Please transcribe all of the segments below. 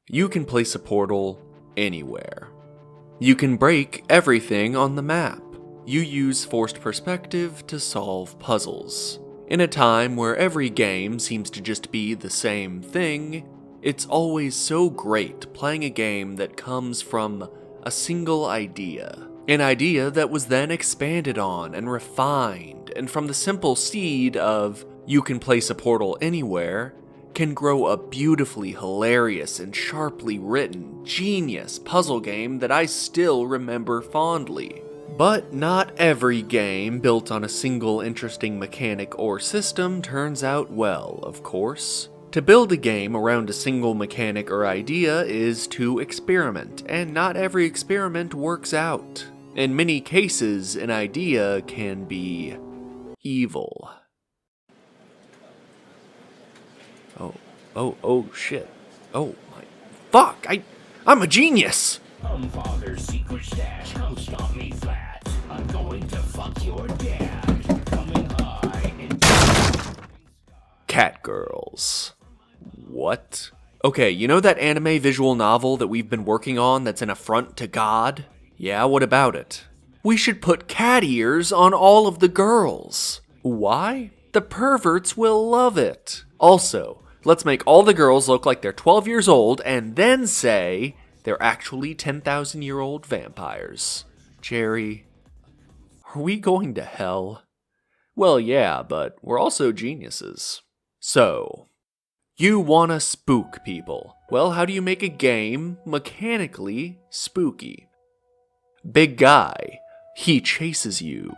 You can place a portal anywhere. You can break everything on the map. You use forced perspective to solve puzzles. In a time where every game seems to just be the same thing, it's always so great playing a game that comes from a single idea. An idea that was then expanded on and refined, and from the simple seed of you can place a portal anywhere, can grow a beautifully hilarious and sharply written, genius puzzle game that I still remember fondly. But not every game built on a single interesting mechanic or system turns out well, of course. To build a game around a single mechanic or idea is to experiment, and not every experiment works out. In many cases, an idea can be evil. Oh, shit. Oh, my... Fuck! I'm a genius! Father's secret stash, don't stop me flat. I'm going to fuck your dad. Coming high and... Cat girls. What? Okay, you know that anime visual novel that we've been working on that's an affront to God? Yeah, what about it? We should put cat ears on all of the girls. Why? The perverts will love it. Also, let's make all the girls look like they're 12 years old and then say they're actually 10,000-year-old vampires. Jerry, are we going to hell? Well, yeah, but we're also geniuses. So, you wanna spook people. Well, how do you make a game mechanically spooky? Big guy, he chases you.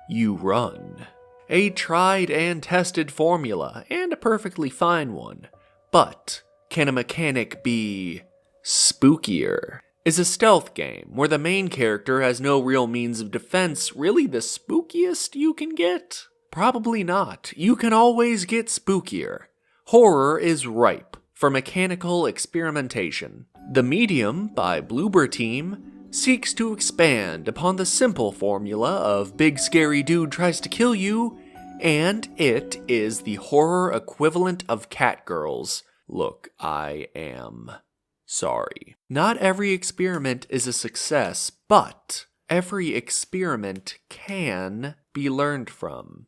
You run. A tried and tested formula, and a perfectly fine one. But, can a mechanic be spookier? Is a stealth game, where the main character has no real means of defense, really the spookiest you can get? Probably not. You can always get spookier. Horror is ripe for mechanical experimentation. The Medium, by Bloober Team, seeks to expand upon the simple formula of big scary dude tries to kill you, and it is the horror equivalent of cat girls. Look, I am sorry. Not every experiment is a success, but every experiment can be learned from.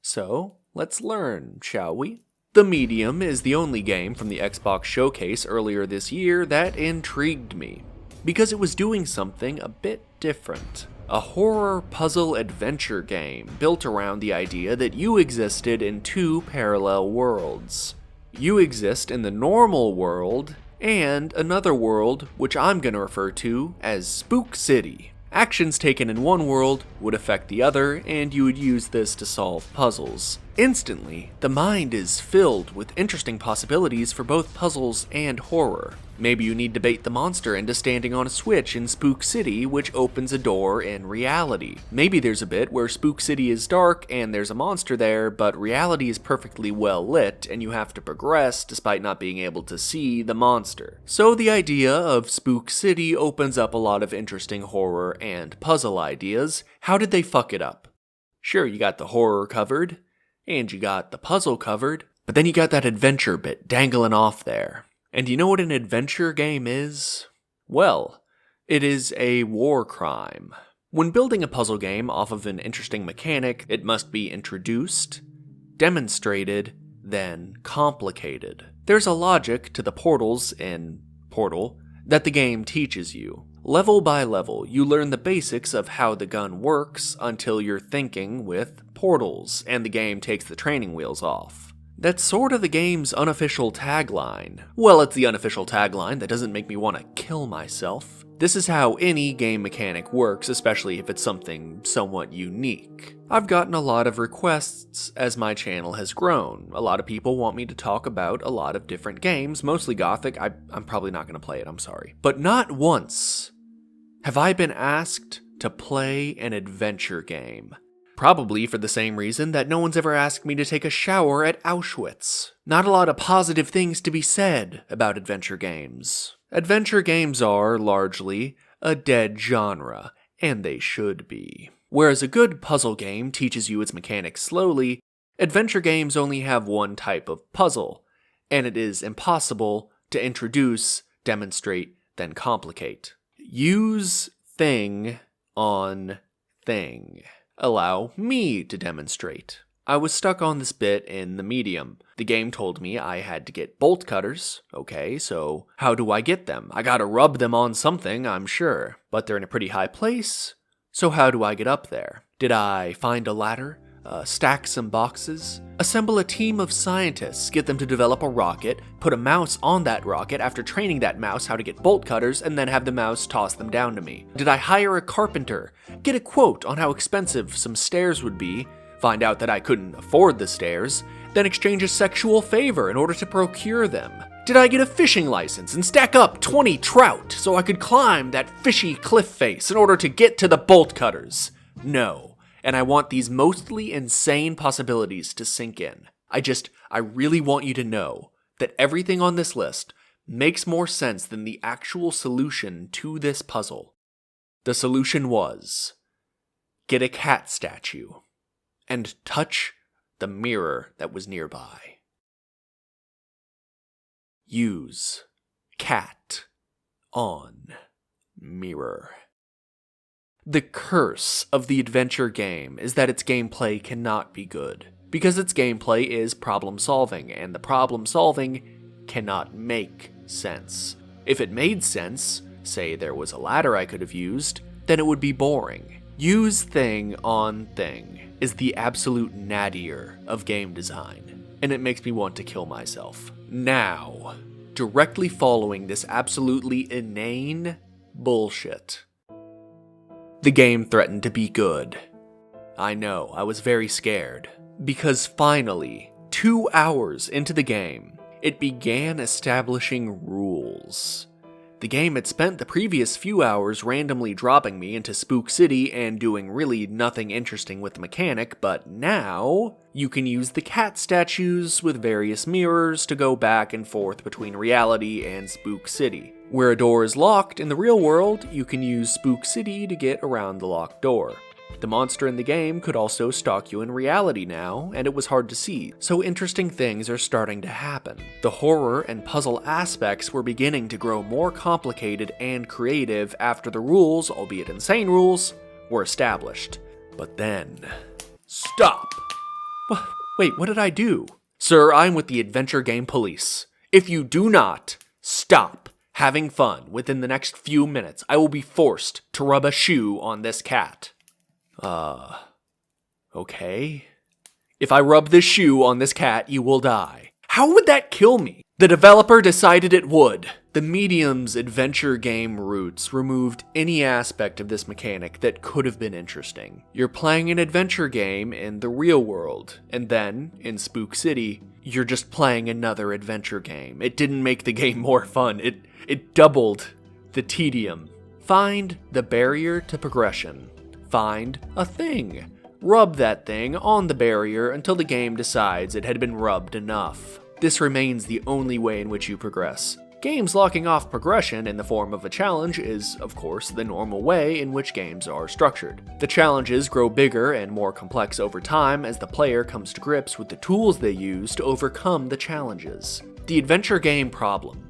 So, let's learn, shall we? The Medium is the only game from the Xbox Showcase earlier this year that intrigued me, because it was doing something a bit different. A horror puzzle adventure game built around the idea that you existed in two parallel worlds. You exist in the normal world, and another world which I'm going to refer to as Spook City. Actions taken in one world would affect the other, and you would use this to solve puzzles. Instantly, the mind is filled with interesting possibilities for both puzzles and horror. Maybe you need to bait the monster into standing on a switch in Spook City, which opens a door in reality. Maybe there's a bit where Spook City is dark and there's a monster there, but reality is perfectly well lit and you have to progress despite not being able to see the monster. So the idea of Spook City opens up a lot of interesting horror and puzzle ideas. How did they fuck it up? Sure, you got the horror covered, and you got the puzzle covered, but then you got that adventure bit dangling off there. And you know what an adventure game is? Well, it is a war crime. When building a puzzle game off of an interesting mechanic, it must be introduced, demonstrated, then complicated. There's a logic to the portals in Portal that the game teaches you. Level by level, you learn the basics of how the gun works until you're thinking with portals, and the game takes the training wheels off. That's sort of the game's unofficial tagline. Well, it's the unofficial tagline that doesn't make me want to kill myself. This is how any game mechanic works, especially if it's something somewhat unique. I've gotten a lot of requests as my channel has grown. A lot of people want me to talk about a lot of different games, mostly Gothic. I'm probably not going to play it, I'm sorry. But not once have I been asked to play an adventure game. Probably for the same reason that no one's ever asked me to take a shower at Auschwitz. Not a lot of positive things to be said about adventure games. Adventure games are, largely, a dead genre, and they should be. Whereas a good puzzle game teaches you its mechanics slowly, adventure games only have one type of puzzle, and it is impossible to introduce demonstrate, then complicate. Use thing on thing. Allow me to demonstrate. I was stuck on this bit in the medium. The game told me I had to get bolt cutters. Okay, so how do I get them? I gotta rub them on something, I'm sure. But they're in a pretty high place, so how do I get up there? Did I find a ladder? Stack some boxes? Assemble a team of scientists, get them to develop a rocket, put a mouse on that rocket after training that mouse how to get bolt cutters, and then have the mouse toss them down to me? Did I hire a carpenter? Get a quote on how expensive some stairs would be, find out that I couldn't afford the stairs, then exchange a sexual favor in order to procure them? Did I get a fishing license and stack up 20 trout so I could climb that fishy cliff face in order to get to the bolt cutters? No. And I want these mostly insane possibilities to sink in. I really want you to know that everything on this list makes more sense than the actual solution to this puzzle. The solution was, get a cat statue and touch the mirror that was nearby. Use cat on mirror. The curse of the adventure game is that its gameplay cannot be good, because its gameplay is problem solving, and the problem solving cannot make sense. If it made sense, say there was a ladder I could have used, then it would be boring. Use thing on thing is the absolute nadir of game design, and it makes me want to kill myself. Now, directly following this absolutely inane bullshit, the game threatened to be good. I know, I was very scared. Because finally, 2 hours into the game, it began establishing rules. The game had spent the previous few hours randomly dropping me into Spook City and doing really nothing interesting with the mechanic, but now you can use the cat statues with various mirrors to go back and forth between reality and Spook City. Where a door is locked in the real world, you can use Spook City to get around the locked door. The monster in the game could also stalk you in reality now, and it was hard to see, so interesting things are starting to happen. The horror and puzzle aspects were beginning to grow more complicated and creative after the rules, albeit insane rules, were established. But then... Stop! Wait, what did I do? Sir, I'm with the Adventure Game Police. If you do not stop having fun within the next few minutes, I will be forced to rub a shoe on this cat. Okay. If I rub this shoe on this cat, you will die. How would that kill me? The developer decided it would. The Medium's adventure game roots removed any aspect of this mechanic that could have been interesting. You're playing an adventure game in the real world, and then, in Spook City, you're just playing another adventure game. It didn't make the game more fun. It doubled the tedium. Find the barrier to progression. Find a thing. Rub that thing on the barrier until the game decides it had been rubbed enough. This remains the only way in which you progress. Games locking off progression in the form of a challenge is, of course, the normal way in which games are structured. The challenges grow bigger and more complex over time as the player comes to grips with the tools they use to overcome the challenges. The adventure game problem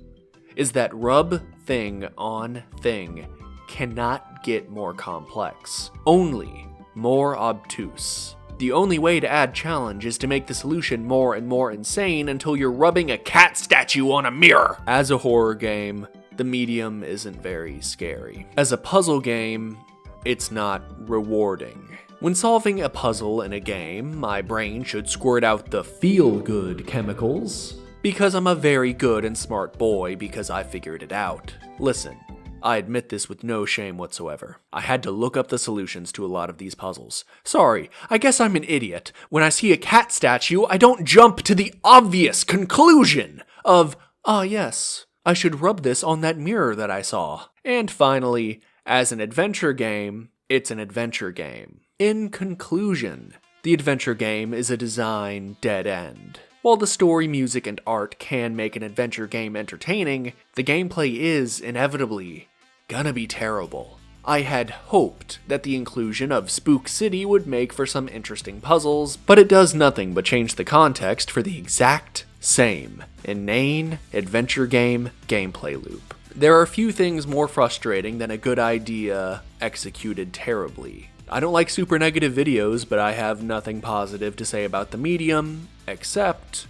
is that rub thing on thing cannot get more complex, only more obtuse. The only way to add challenge is to make the solution more and more insane until you're rubbing a cat statue on a mirror. As a horror game, the Medium isn't very scary. As a puzzle game, it's not rewarding. When solving a puzzle in a game, my brain should squirt out the feel-good chemicals, because I'm a very good and smart boy because I figured it out. Listen, I admit this with no shame whatsoever. I had to look up the solutions to a lot of these puzzles. Sorry, I guess I'm an idiot. When I see a cat statue, I don't jump to the obvious conclusion of, yes, I should rub this on that mirror that I saw. And finally, as an adventure game, it's an adventure game. In conclusion, the adventure game is a design dead end. While the story, music, and art can make an adventure game entertaining, the gameplay is, inevitably, gonna be terrible. I had hoped that the inclusion of Spook City would make for some interesting puzzles, but it does nothing but change the context for the exact same inane adventure game gameplay loop. There are few things more frustrating than a good idea executed terribly. I don't like super negative videos, but I have nothing positive to say about the medium, except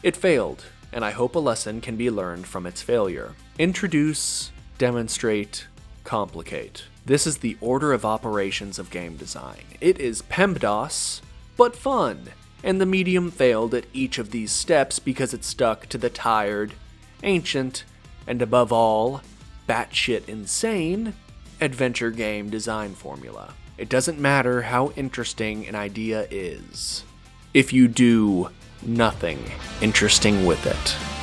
it failed, and I hope a lesson can be learned from its failure. Introduce, demonstrate, complicate. This is the order of operations of game design. It is PEMDAS, but fun, and the medium failed at each of these steps because it stuck to the tired, ancient, and above all, batshit insane adventure game design formula. It doesn't matter how interesting an idea is, if you do nothing interesting with it.